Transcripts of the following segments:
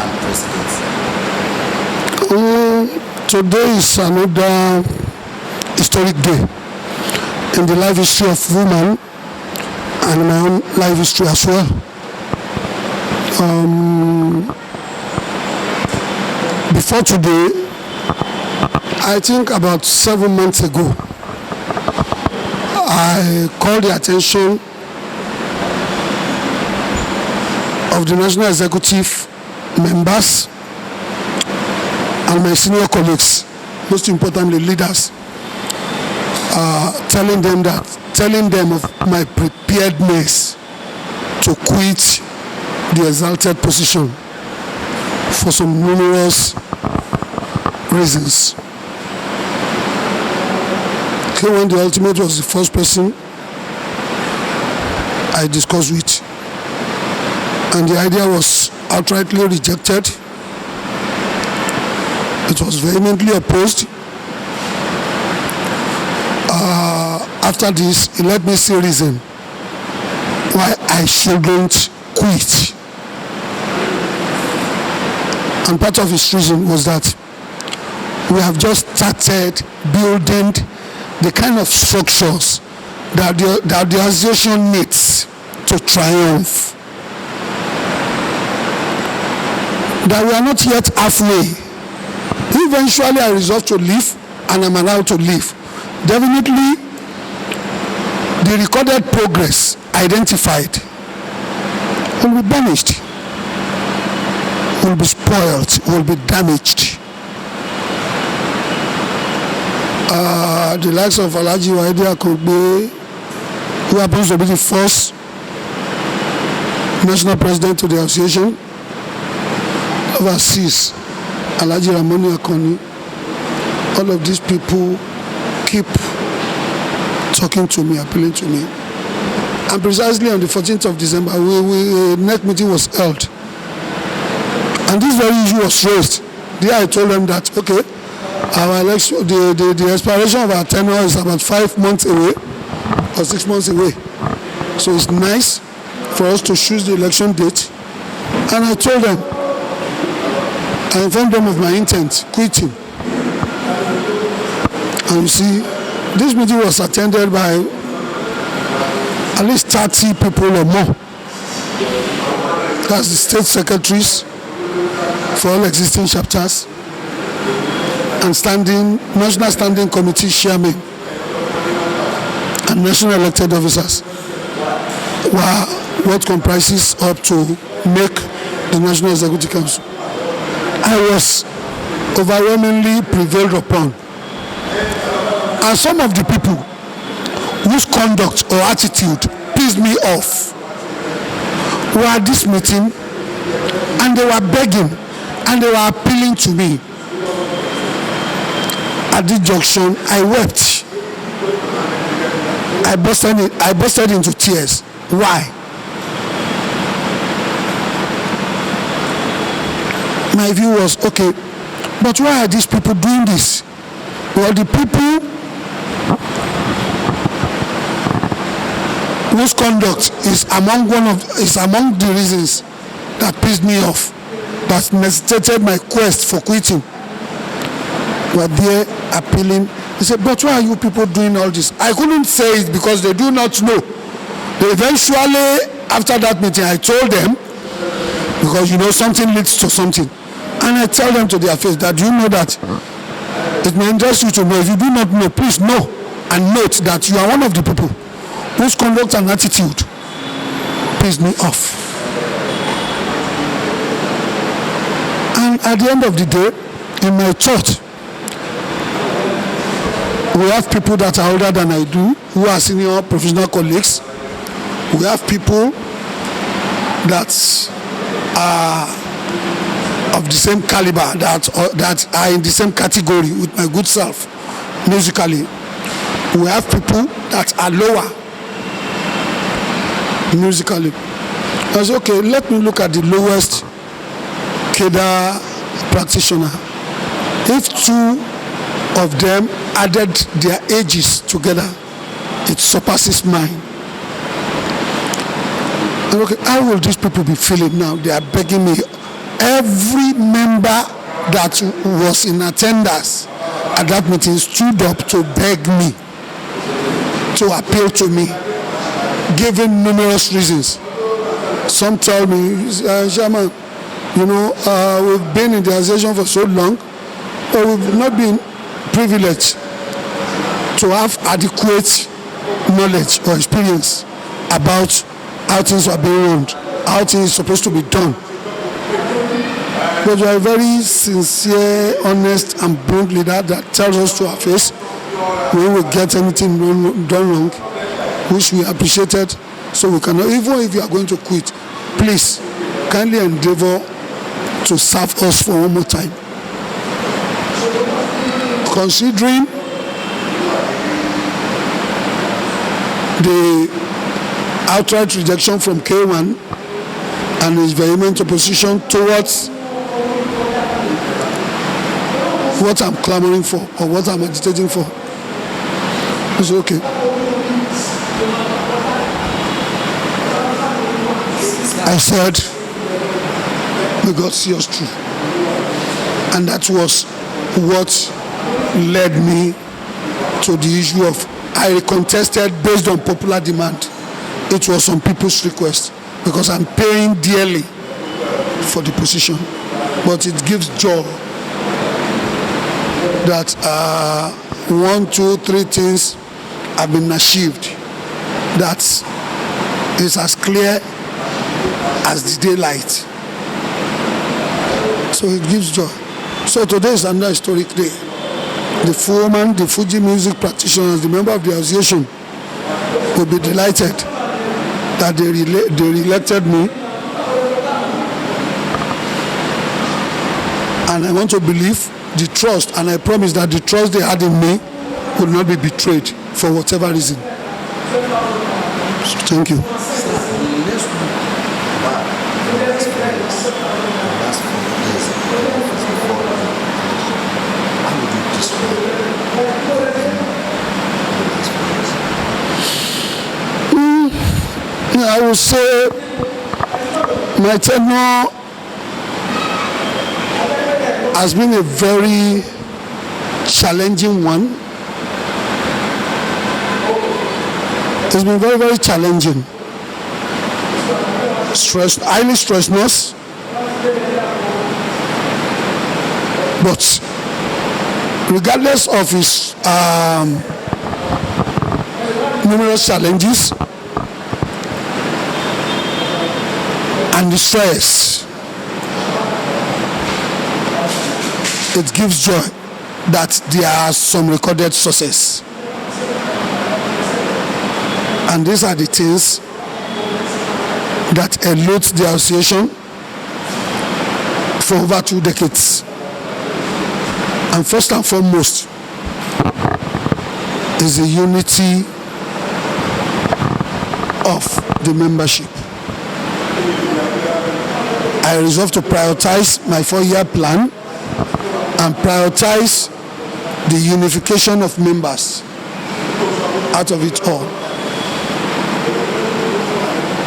and president? Today is another historic day in the life history of Fuman and my own life history as well. Before today, I think about 7 months ago, I called the attention of the National Executive members and my senior colleagues, most importantly leaders, telling them of my preparedness to quit the exalted position for some numerous reasons. Okay, when the ultimate was the first person I discussed with, and the idea was outrightly rejected. It was vehemently opposed. After this, he let me see reason why I shouldn't quit. And part of his reason was that we have just started building the kind of structures that the association needs to triumph. That we are not yet halfway. Eventually I resolve to leave and I'm allowed to leave. Definitely the recorded progress identified will be banished, will be spoiled, will be damaged. The likes of Alhaji Waidi Akogbe, who happens to be the first national president of the association, overseas, Alhaji Ramoni Akoni, all of these people keep talking to me, appealing to me. And precisely on the 14th of December, next meeting was held. And this very issue was raised. There I told them that, okay, our election, the expiration of our tenure is about 5 months away or 6 months away. So it's nice for us to choose the election date. And I told them, I informed them of my intent, quitting. And you see, this meeting was attended by at least 30 people or more. That's the state secretaries for all existing chapters and national standing committee chairman and national elected officers were what comprises up to make the National Executive Council. I was overwhelmingly prevailed upon. And some of the people whose conduct or attitude pissed me off were at this meeting and they were begging and they were appealing to me. At this junction, I wept. I busted into tears. Why? My view was, okay, but why are these people doing this? Well, the people whose conduct is among the reasons that pissed me off, that necessitated my quest for quitting, were there appealing. They said, but why are you people doing all this? I couldn't say it because they do not know. They eventually, after that meeting, I told them, because you know something leads to something. And I tell them to their face that you know that it may interest you to know. If you do not know, please know and note that you are one of the people whose conduct and attitude pissed me off. And at the end of the day, in my church, we have people that are older than I do, who are senior professional colleagues. We have people that are of the same caliber, that are in the same category with my good self, musically. We have people that are lower musically. I said, okay, let me look at the lowest cadre practitioner. If two of them added their ages together, it surpasses mine. And okay, how will these people be feeling now? They are begging me every member that was in attendance at that meeting stood up to beg me, to appeal to me, giving numerous reasons. Some tell me, Chairman, we've been in the association for so long, but we've not been privileged to have adequate knowledge or experience about how things are being run, how things are supposed to be done. But you are a very sincere, honest, and blunt leader that tells us to our face when we get anything done wrong, which we appreciated. So we cannot, even if you are going to quit, please kindly endeavor to serve us for one more time. Considering the outright rejection from K1 and his vehement opposition towards what I'm clamoring for or what I'm agitating for, it's okay. I said, may God see us through. And that was what led me to the issue of I contested based on popular demand. It was on people's request because I'm paying dearly for the position. But it gives joy that 1, 2, 3 things have been achieved that is as clear as the daylight. So it gives joy. So today is another historic day. The Fuman, the Fuji music practitioners, the member of the association will be delighted that they re-elected me. And I want to believe the trust, and I promise that the trust they had in me will not be betrayed for whatever reason. Thank you. I would say my tenure has been a very challenging one. It's been very, very challenging. Highly strenuous, but regardless of his numerous challenges and the stress, it gives joy that there are some recorded success. And these are the things that elude the association for over 2 decades. And first and foremost is the unity of the membership. I resolved to prioritize my 4-year plan and prioritize the unification of members out of it all.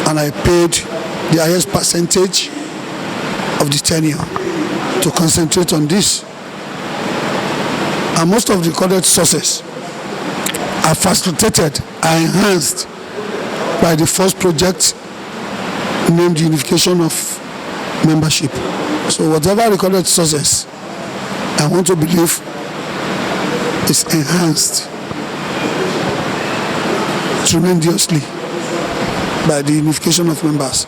And I paid the highest percentage of the tenure to concentrate on this. And most of the recorded sources are facilitated, are enhanced by the first project named Unification of Membership. So whatever recorded sources, I want to believe is enhanced tremendously by the unification of members.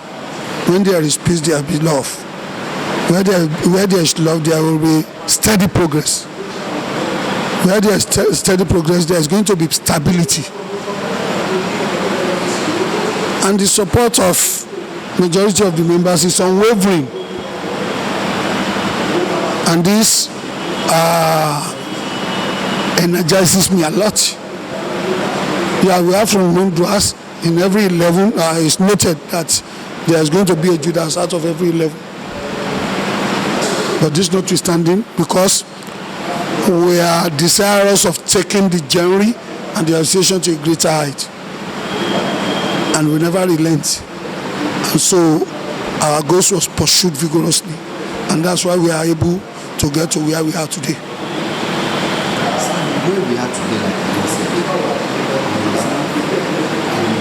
When there is peace, there will be love. Where there is love, there will be steady progress. Where there is steady progress, there is going to be stability. And the support of majority of the members is unwavering. And this energizes me a lot. Yeah, we have from known to us in every 11, it's noted that there is going to be a Judas out of every 11. But this notwithstanding, because we are desirous of taking the genre and the association to a greater height. And we never relent. And so our goals was pursued vigorously. And that's why we are able to get to where we are today. Where we are today, like you said,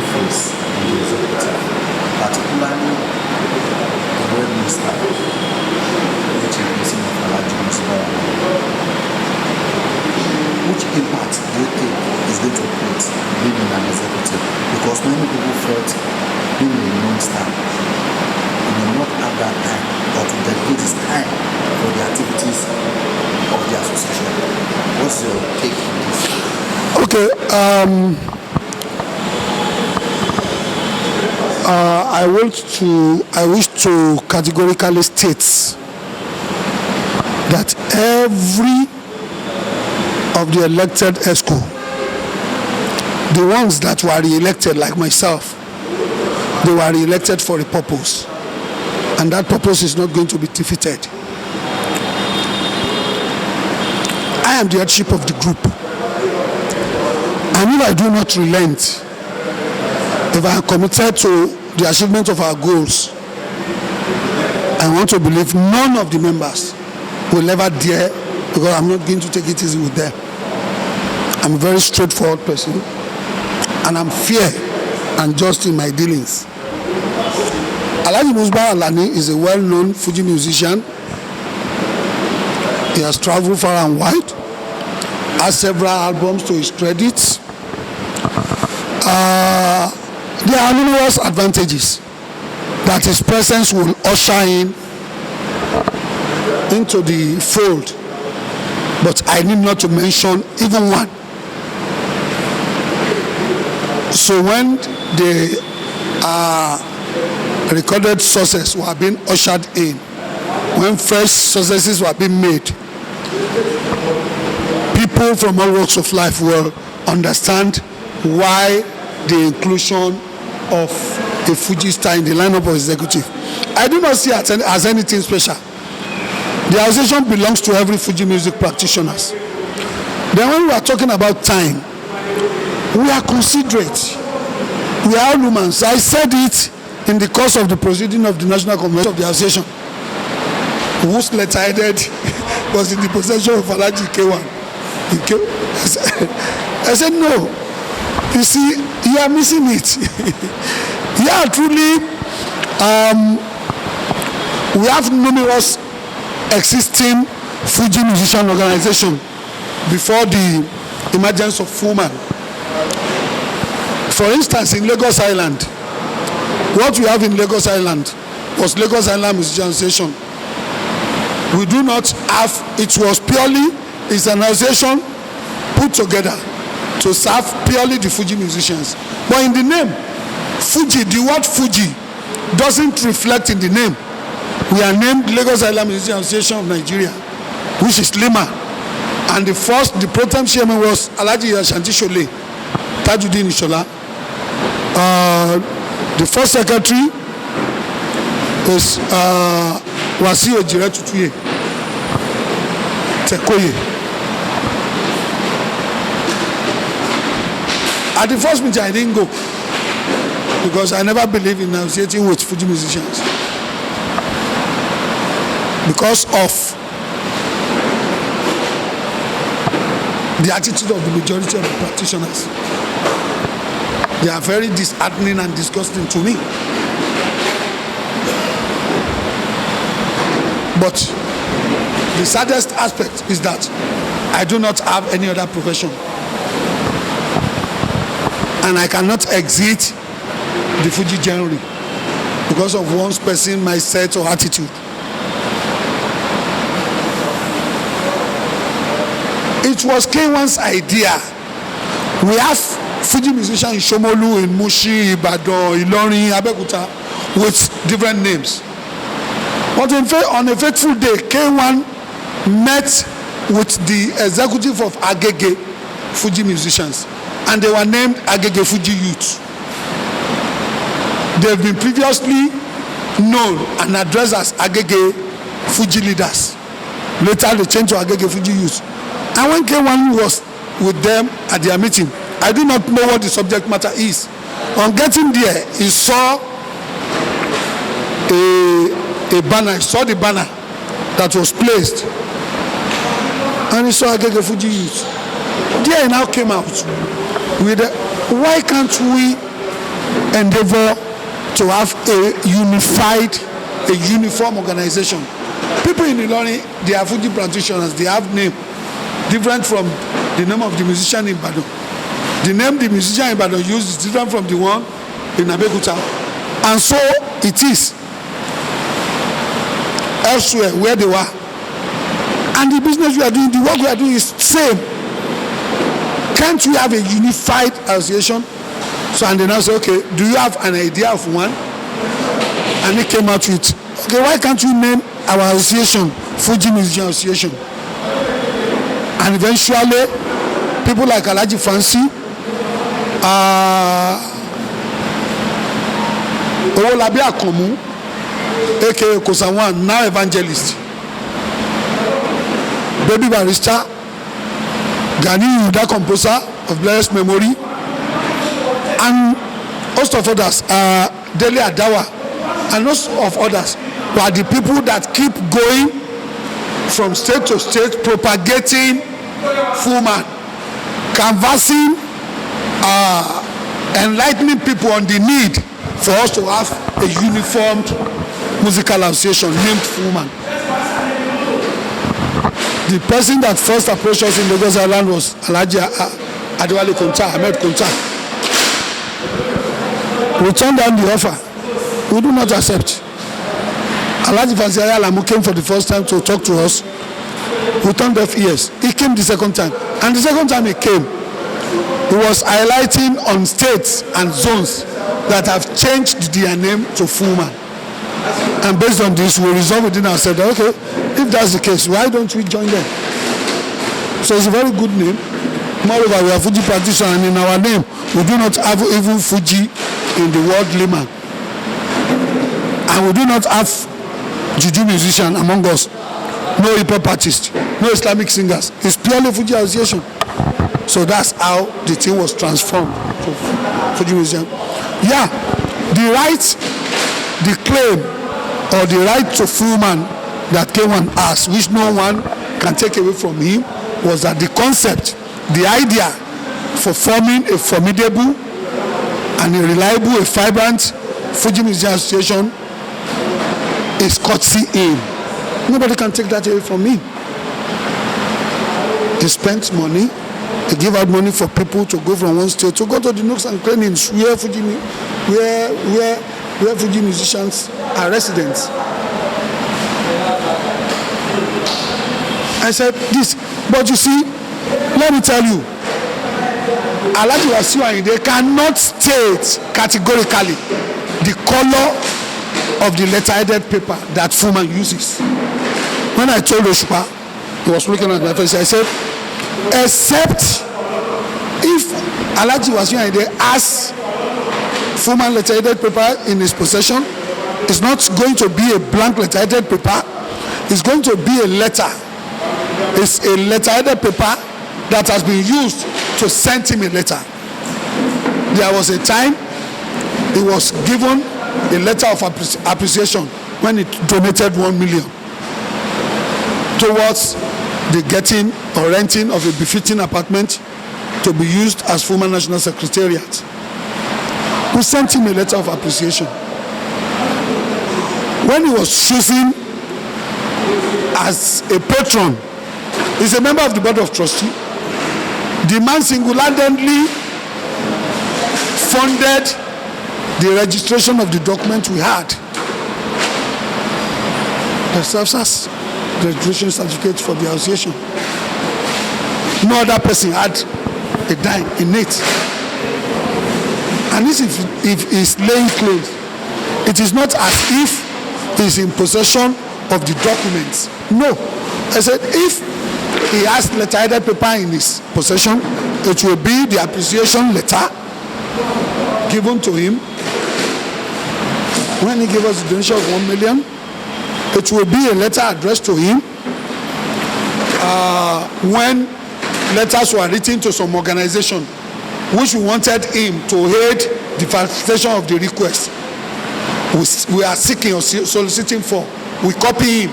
face in the executive, particularly the Red Minister, which is facing of judas. Which impact do you think is going to create being in an executive? Because many people felt being a non-star, you may not have that time or to dedicate this time for the activities of the association. What's your take on this? Okay. I wish to categorically state that every of the elected ESCO, the ones that were re-elected like myself, they were re-elected for a purpose, and that purpose is not going to be defeated. I am the headship of the group, and if I do not relent, if I am committed to the achievement of our goals, I want to believe none of the members will ever dare, because I'm not going to take it easy with them. I'm a very straightforward person, and I'm fair and just in my dealings. Alhaji Musba Alani is a well-known Fuji musician. He has traveled far and wide, has several albums to his credit. There are numerous advantages that his presence will usher in into the fold, but I need not to mention even one. So when the recorded success were being ushered in, when fresh successes were being made, people from all walks of life will understand why the inclusion of a Fuji star in the lineup of executive. I do not see it as anything special. The association belongs to every Fuji music practitioners. Then when we are talking about time, we are considerate. We are humans. I said it in the course of the proceeding of the National Convention of the Association, whose letterhead was in the possession of Alhaji K1. I said, no. You see, you are missing it. Yeah, truly, we have numerous existing Fuji musician organization before the emergence of Fuman. For instance, in Lagos Island, what we have in Lagos Island was Lagos Island Musician Association. We do not have, it was purely, it's an association put together to serve purely the Fuji musicians. But in the name, Fuji, the word Fuji doesn't reflect in the name. We are named Lagos Island Musician Association of Nigeria, which is Lima. And the pro tem chairman was Alhaji Ashanti Shole, Tajuddin Ishola. The first secretary is Wasi Ojire Tutuye Tekoye. At the first meeting, I didn't go because I never believed in associating with Fuji musicians because of the attitude of the majority of the practitioners. They are very disheartening and disgusting to me. But the saddest aspect is that I do not have any other profession. And I cannot exit the Fuji generally because of one person's mindset or attitude. It was K1's idea. We have Fuji musicians in Shomolu, in Mushi, Ibadan, Ilorin, Abeokuta with different names. But on a fateful day, K1 met with the executive of Agege Fuji musicians, and they were named Agege Fuji Youth. They've been previously known and addressed as Agege Fuji Leaders. Later they changed to Agege Fuji Youth. And when K1 was with them at their meeting, I do not know what the subject matter is. On getting there, he saw a banner. He saw the banner that was placed, and he saw Agege Fuji youth. There he now came out with, why can't we endeavor to have a uniform organization? People in Ilorin, they are Fuji practitioners, they have name different from the name of the musician in Ibadan. The name the musician in Ibadan used is different from the one in Abeokuta. And so it is elsewhere where they were. And the business we are doing, the work we are doing is same. Can't we have a unified association? So, and they now say, okay, do you have an idea of one? And they came out with, okay, why can't we name our association Fuji Musician Association? And eventually, people like Alhaji Fancy, Owolabi Akomu, aka Kosawan, now evangelist, Baby Barrister, Gani Yuda composer of blessed memory, and host of others, Dele Adawa, and host of others, were the people that keep going from state to state, propagating Fuman, canvassing, enlightening people on the need for us to have a uniformed musical association named Fuman. The person that first approached us in Lagos Island was Alhaji Adewale Konta, Ahmed Konta. We turned down the offer. We do not accept. Alhaji Fancy Ayalamu came for the first time to talk to us. We turned deaf ears. He came the second time. And the second time he came, he was highlighting on states and zones that have changed their name to Fuman. And based on this, we resolved within ourselves, okay, if that's the case, why don't we join them? So it's a very good name. Moreover, we are Fuji practitioners, and in our name, we do not have even Fuji in the word layman. And we do not have juju musician among us. No hip-hop artists, no Islamic singers. It's purely Fuji association. So that's how the thing was transformed to Fuji musician. Yeah, the right, the claim, or the right to Fuman that came and asked, which no one can take away from him, was that the concept, the idea for forming a formidable and a reliable, a vibrant Fuji Musician Association is courtesy in. Nobody can take that away from me. He spent money, he gave out money for people to go from one state to go to the nooks and crannies where Fuji musicians are residents. I said this, but you see, let me tell you, Alhaji Wasiu Ayinde cannot state categorically the color of the letterheaded paper that Fuman uses. When I told Oshupa, he was looking at my face, I said, except if Alhaji Wasiu Ayinde has Fuman letterheaded paper in his possession, it's not going to be a blank letterheaded paper, it's going to be a letter. It's a letterheaded paper that has been used to send him a letter. There was a time he was given a letter of appreciation when he donated 1 million towards the getting or renting of a befitting apartment to be used as Fuman National Secretariat. We sent him a letter of appreciation. When he was chosen as a patron, he's a member of the board of trustees. The man single-handedly funded the registration of the document we had. The serves as the registration certificate for the association. No other person had a dime in it. And this, if he's laying claims, it is not as if he's in possession of the documents. No. I said, if he has letterheaded paper in his possession, it will be the appreciation letter given to him. When he gave us the donation of 1 million, it will be a letter addressed to him. When letters were written to some organization which we wanted him to aid the facilitation of the request, we are seeking or soliciting for, we copy him.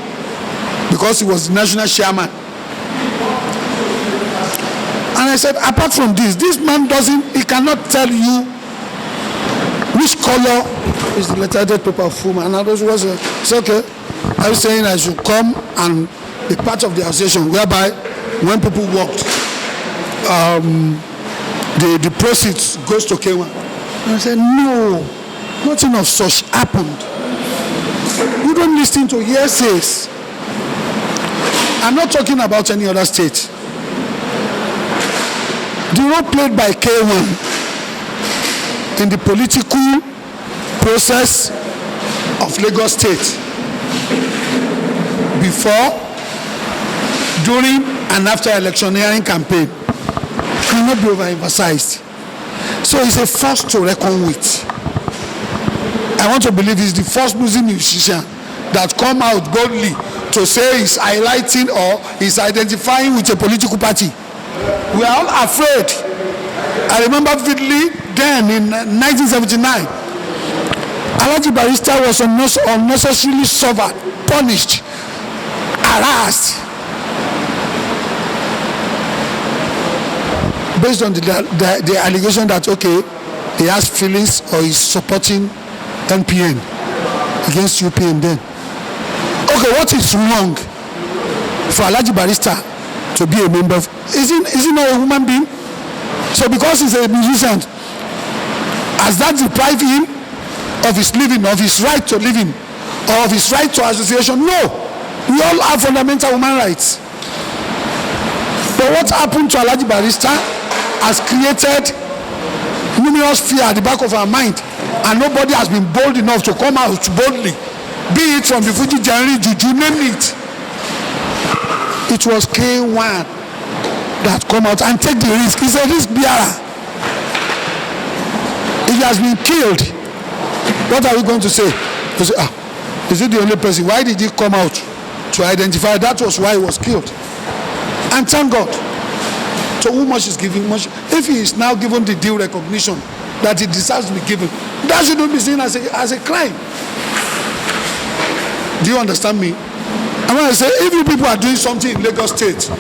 because he was the national chairman. And I said, apart from this man he cannot tell you which color is the letterhead paper of Fuman. And I was it's okay. I was saying I should come and be part of the association whereby when people walked, the proceeds goes to K1. And I said, no, nothing of such happened. You don't listen to hearsays. I'm not talking about any other state. The role played by K1 in the political process of Lagos State before, during, and after electioneering campaign cannot be overemphasized. So it's a force to reckon with. I want to believe he's the first Muslim musician that come out boldly to say he's highlighting or he's identifying with a political party. We are all afraid. I remember vividly then in 1979, Alhaji Barrister was unnecessarily suffered, punished, harassed based on the allegation that, okay, he has feelings or is supporting NPN against UPN then. Okay, what is wrong for Alhaji Barrister to be a member of? Is he not a human being? So because he's a musician, has that deprived him of his living, of his right to living, or of his right to association? No. We all have fundamental human rights. But what happened to Alhaji Barrister has created numerous fear at the back of our mind, and nobody has been bold enough to come out boldly, be it from the Fuji General, Juju, name it. It was K1 that come out and take the risk. He's a risk bearer. If he has been killed, what are we going to say? You say, is it the only person? Why did he come out to identify? That was why he was killed. And thank God. To whom much is given, much. If he is now given the due recognition that he deserves to be given, that shouldn't be seen as a crime. Do you understand me? And when I say, if you people are doing something in Lagos State